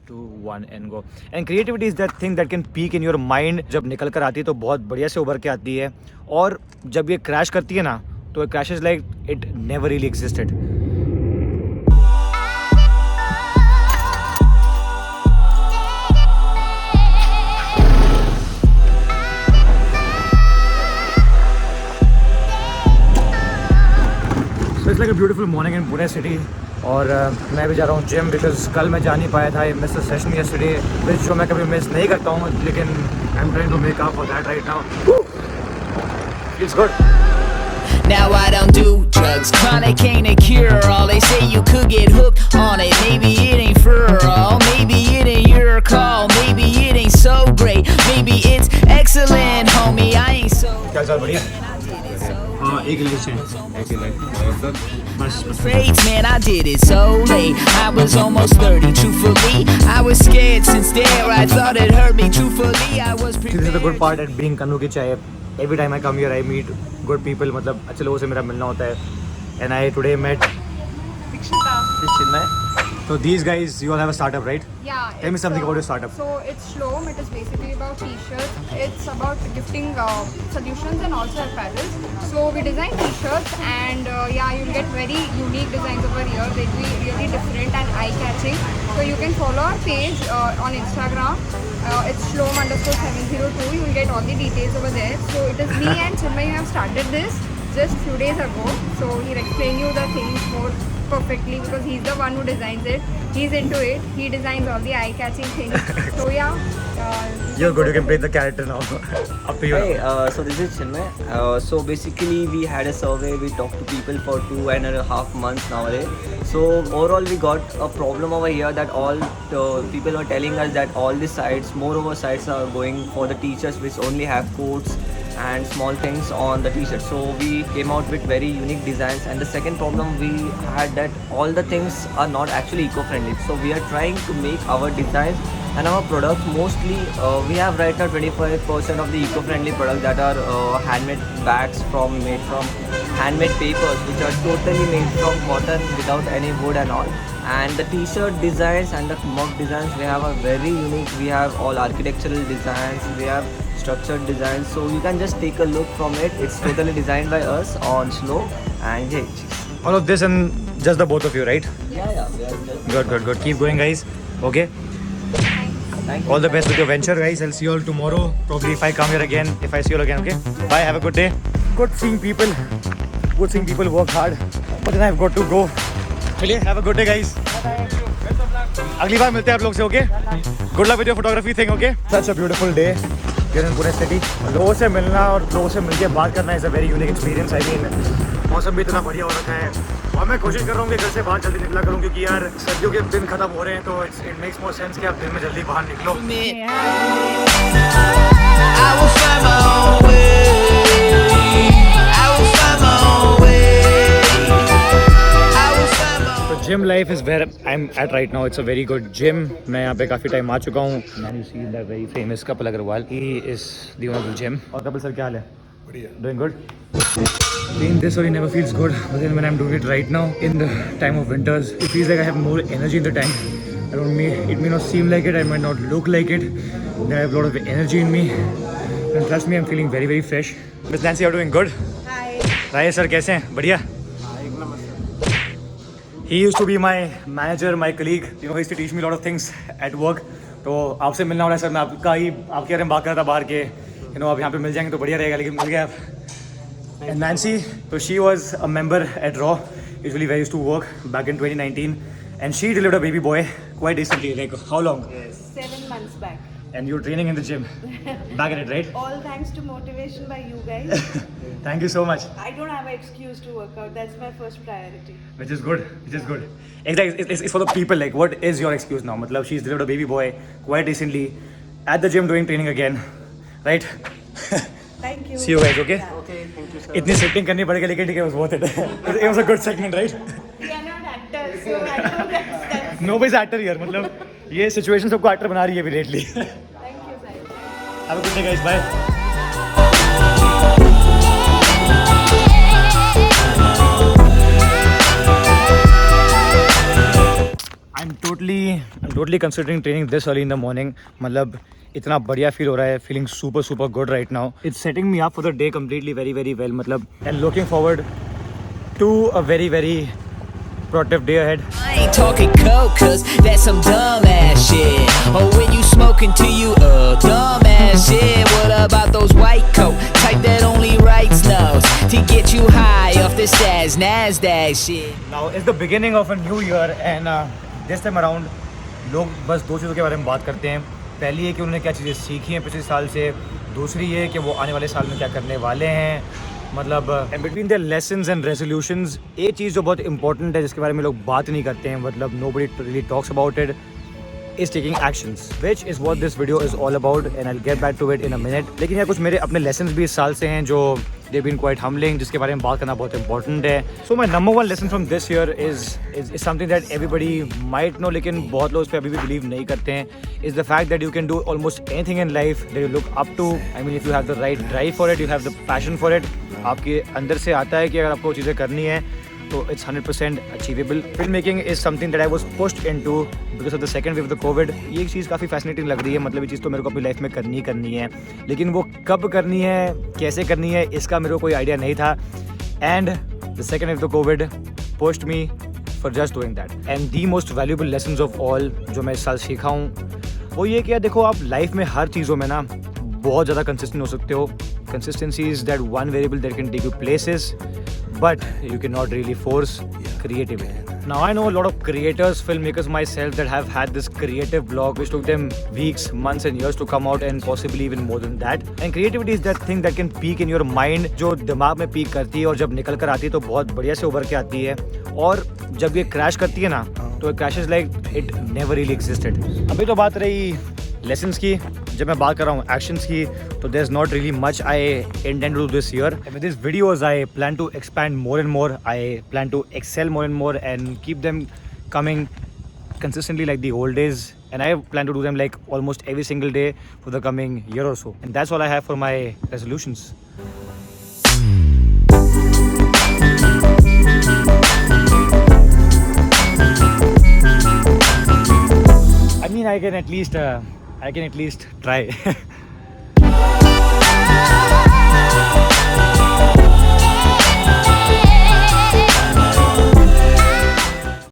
2 1 and go. And creativity is that thing that can peak in your mind. जब निकल कर आती है तो बहुत बढ़िया से उभर के आती है, और जब ये क्रैश करती है ना तो it crashes like it never really existed. So it's like a beautiful morning in Pune city. और मैं भी जा रहा हूँ जिम बिकॉज कल मैं जा नहीं पाया था. I miss the session yesterday which जो मैं कभी मिस नहीं करता हूँ, लेकिन I am trying to make up for that right now. It's good. Now I don't do drugs, chronic ain't a cure all. They say you could get hooked on it. Maybe it ain't for all, maybe it ain't your call, maybe it ain't so great, maybe it's excellent, homie. I ain't so. क्या चल बढ़िया? हाँ एक light है. बस Fates, man, I did it so late. I was almost 30. Truthfully, I was scared since there. I thought it hurt me. Truthfully, I was this is the good prepared. part at being Kanu की चाय. Every time I come here, I meet good people. मतलब अच्छे लोगों से मेरा मिलना होता है. And I today met Chinmay. So these guys, you all have a startup, right? Yeah. Tell me something about your startup. So it's Shloom. It is basically about t-shirts. It's about gifting solutions and also apparel. So we design t-shirts and yeah, you'll get very unique designs over here. They'll be really different and eye-catching. So you can follow our page on Instagram. It's Shloom_702. You'll get all the details over there. So it is me and Chinmay who have started this just few days ago. So he'll explain you the things more perfectly because he's the one who designs it. He's into it. He designs all the eye-catching things. So yeah. You're good. You can play the character now. Up to you. Hey, so this is Chinmay. So basically we had a survey, we talked to people for 2.5 months nowadays. So overall we got a problem over here that all the people were telling us that all the sites, moreover sites are going for the t-shirts which only have quotes and small things on the t-shirt. So we came out with very unique designs, and the second problem we had that all the things are not actually eco-friendly. So we are trying to make our designs and our products mostly we have right now 25% of the eco-friendly products that are handmade bags made from handmade papers which are totally made from cotton without any wood and all. And the t-shirt designs and the mug designs we have are very unique. We have all architectural designs, we have structured designs, so you can just take a look from it. It's totally designed by us on Slow. And hey, All of this and just the both of you, right? yeah, we are just Good. Keep going, guys. Okay. thank you. All the best with your venture, guys. I'll see you all tomorrow. Probably if I come here again, if I see you all again, okay? Bye. Have a good day. Good seeing people. Good seeing people work hard. But then I've got to go. चलिए, have a good day, guys. अगली बार मिलते हैं आप लोग से, okay? Good luck with your photography thing, okay? Such a beautiful day here in Pune city. लोगों से मिलना और लोगों से मिलके बात करना is a very unique experience. I mean, मौसम भी इतना बढ़िया हो रखा है और मैं कोशिश कर रहा हूँ कि घर से बाहर जल्दी निकला करूँ, क्योंकि यार सर्दियों के दिन खत्म हो रहे हैं, तो it makes more sense कि आप दिन में जल्दी बाहर निकलो. I will find my own way. I will find my own way. I will find my own way. Gym life is where I'm at right now. It's a very good gym. मैं यहाँ पे काफ़ी time आ चुका हूँ. And you see that very famous Kapil Agarwal. He is the owner of the gym. और Kapil sir क्या हाल है? बढ़िया. Doing good. Doing this only never feels good, but then when I'm doing it right now in the time of winters, it feels like I have more energy in the tank. It may not seem like it, I might not look like it, but I have a lot of energy in me. And trust me, I'm feeling very, very fresh. Miss Nancy, you're doing good. Hi. Rai sir कैसे हैं? बढ़िया. He used to be my manager, my colleague. You know, he used to teach me a lot of things at work. तो आपसे मिलना हो रहा है sir. मैं आपके बारे में बात कर रहा था बाहर के. You know, आप यहाँ पे मिल जाएंगे तो बढ़िया रहेगा, लेकिन मिल गए आप. And Nancy, so she was a member at Raw. Usually where I used to work back in 2019, and she delivered a baby boy quite recently. Like how long? 7 months back. And you're training in the gym. Back at it, right? All thanks to motivation by you guys. Thank you so much. I don't have an excuse to work out. That's my first priority. Which is good. Exactly. It's for the people. Like, what is your excuse now? Matlab, she's delivered a baby boy quite recently at the gym doing training again, right? Thank you. See you guys, okay? Yeah. Okay, thank you sir. इतनी setting करनी पड़ेगी, लेकिन ठीक है, it was worth it. It was a good segment, right? We are not actors, so I know that's Nobody's actor here. मतलब ये situation सबको actor बना रही है अभी lately. Thank you, Sai. Have a good day, guys. Bye. I I'm totally considering training this early in the morning. मतलब इतना बढ़िया फील हो रहा है, feeling super good right now. It's setting me up for the day completely very well. मतलब and looking forward to a very productive day ahead. I ain't talking coke, cause that's some dumbass shit. Or when you smoking to you, dumbass shit. What about those white coat type that only writes notes to get you high off the stats, NASDAQ shit? Now it's the beginning of a new year and this time around लोग बस दो चीज़ों के बारे में बात करते हैं. पहली है कि उन्होंने क्या चीज़ें सीखी हैं पिछले साल से, दूसरी ये कि वो आने वाले साल में क्या करने वाले हैं. मतलब and between their lessons and resolutions एक चीज़ जो बहुत इंपॉर्टेंट है जिसके बारे में लोग बात नहीं करते हैं, मतलब nobody really talks about it, is taking actions, which is what this video is all about and I'll get back to it in a minute. लेकिन यार कुछ मेरे अपने lessons भी इस साल से हैं जो they've been quite humbling, जिसके बारे में बात करना बहुत important है. So my number one lesson from this year is something that everybody might know लेकिन बहुत लोग उस पर अभी भी believe नहीं करते हैं, is the fact that you can do almost anything in life that you look up to. I mean if you have the right drive for it, you have the passion for it, आपके अंदर से आता है कि अगर आपको चीज़ें करनी है तो it's 100% achievable. Filmmaking is something that I was pushed into because of the second wave of the COVID. ये चीज़ काफ़ी fascinating लग रही है, मतलब ये चीज़ तो मेरे को अपनी लाइफ में करनी है, लेकिन वो कब करनी है, कैसे करनी है, इसका मेरे को कोई आइडिया नहीं था. And the second wave of the COVID pushed me for just doing that. And the most valuable lessons of all जो मैं इस साल सीखा हूँ वो ये कि यार देखो आप लाइफ में हर चीज़ों में ना बहुत ज़्यादा कंसिस्टेंट हो सकते हो. Consistency is that one variable that can take you places, but you cannot really force creativity. Now I know a lot of creators, filmmakers myself that have had this creative block which took them weeks, months and years to come out and possibly even more than that. And creativity is that thing that can peak in your mind, जो दिमाग में peak करती है और जब निकल कर आती है तो बहुत बढ़िया से उभर के आती है, और जब ये क्रैश करती है ना तो it crashes like it never really existed. अभी तो बात रही lessons की, जब मैं बात कर रहा हूँ actions की, तो there's not really much I intend to do this year. With these videos I plan to expand more and more. I plan to excel more and more and keep them coming consistently like the old days. And I plan to do them like almost every single day for the coming year or so. And that's all I have for my resolutions. I mean, I can at least try.